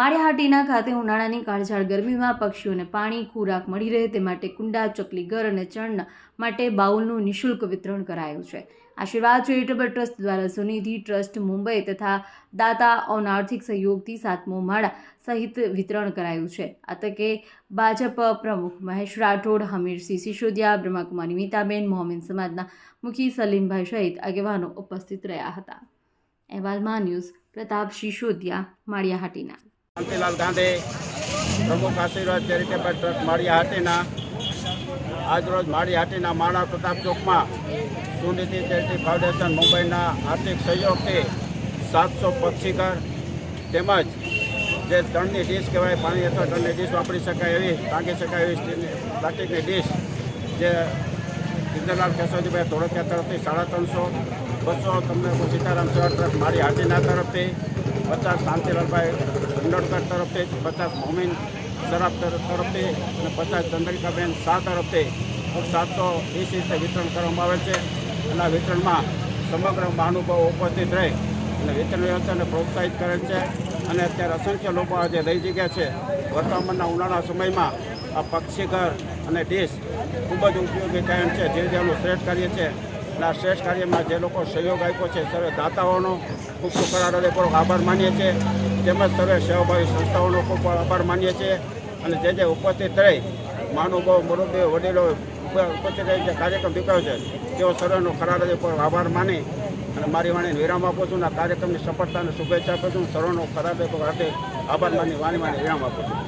માળિયાહાટીના ખાતે ઉનાળાની કાળઝાળ ગરમીમાં પક્ષીઓને પાણી ખોરાક મળી રહે તે માટે કુંડા, ચકલી ઘર અને ચણ માટે બાઉલનું નિઃશુલ્ક વિતરણ કરાયું છે। આશીર્વાદ ચેરિટેબલ ટ્રસ્ટ દ્વારા સુનિધિ ટ્રસ્ટ મુંબઈ તથા દાતાઓના આર્થિક સહયોગથી 7મો માળા સહિત વિતરણ કરાયું છે। આ તકે ભાજપ પ્રમુખ મહેશ રાઠોડ, હમીરસિંહ સિસોદિયા, બ્રહ્માકુમારી મીતાબેન, મોહમ્મદ સમાજના મુખી સલીમભાઈ સહિત આગેવાનો ઉપસ્થિત રહ્યા હતા। અહેવાલમાં ન્યૂઝ પ્રતાપ સિસોદિયા, માળિયાહાટીના। શાંતિલાલ ગાંધી, પ્રમુખ આશીર્વાદ ચેરિટેબલ ટ્રસ્ટ માળિયાહાટીના આજરોજ માળિયાહાટીના મહારાણા પ્રતાપ ચોકમાં સુનિધિ ચેરિટી ફાઉન્ડેશન મુંબઈના આર્થિક સહયોગથી 700 પક્ષીઘર તેમજ જે તણની ડીશ કહેવાય, પાણી અથવા તણની ડીશ વાપરી શકાય એવી, ટાંકી શકાય એવી પ્લાસ્ટિકની ડીશ જે ઇન્દ્રલાલ કેશવજીભાઈ ધોળકિયા તરફથી 350, 200 તમને સીતારામ સેવા ટ્રસ્ટ માળિયાહાટીના તરફથી, 50 શાંતિલાલભાઈ ઉંડોડકર તરફથી, 50 મોમીન સરાફ તરફથી અને 50 ચંદ્રિકાબેન શાહ તરફથી 720 રીતે વિતરણ કરવામાં આવે છે। અને આ વિતરણમાં સમગ્ર મહાનુભાવો ઉપસ્થિત રહી અને વિતરણ વ્યવસ્થાને પ્રોત્સાહિત કરે છે। અને અત્યારે અસંખ્ય લોકો આજે રહી જગ્યા છે। વર્તમાનના ઉનાળા સમયમાં આ પક્ષીઘર અને ડીશ ખૂબ જ ઉપયોગી થયેલ છે, જે જેનું શ્રેષ્ઠ કાર્ય છે। અને આ શ્રેષ્ઠ કાર્યમાં જે લોકો સહયોગ આપ્યો છે સર્વે દાતાઓનો ખૂબ ખૂબ હૃદયપૂર્વક આભાર માનીએ છીએ, તેમજ સર્વે સેવાભાવી સંસ્થાઓનો ખૂબ આભાર માનીએ છીએ। અને જે ઉપસ્થિત રહી મહાનુભાવો, મુરબ્બીઓ, વડીલો ઉપસ્થિત રહી જે કાર્યક્રમ દીકરાયો છે તેઓ સર્વેનો હૃદયપૂર્વક આભાર માની અને મારી વાણીને વિરામ આપું છું અને આ કાર્યક્રમની સફળતાને શુભેચ્છા આપું છું। સર્વનો હૃદયપૂર્વક આભાર માની વિરામ આપું છું।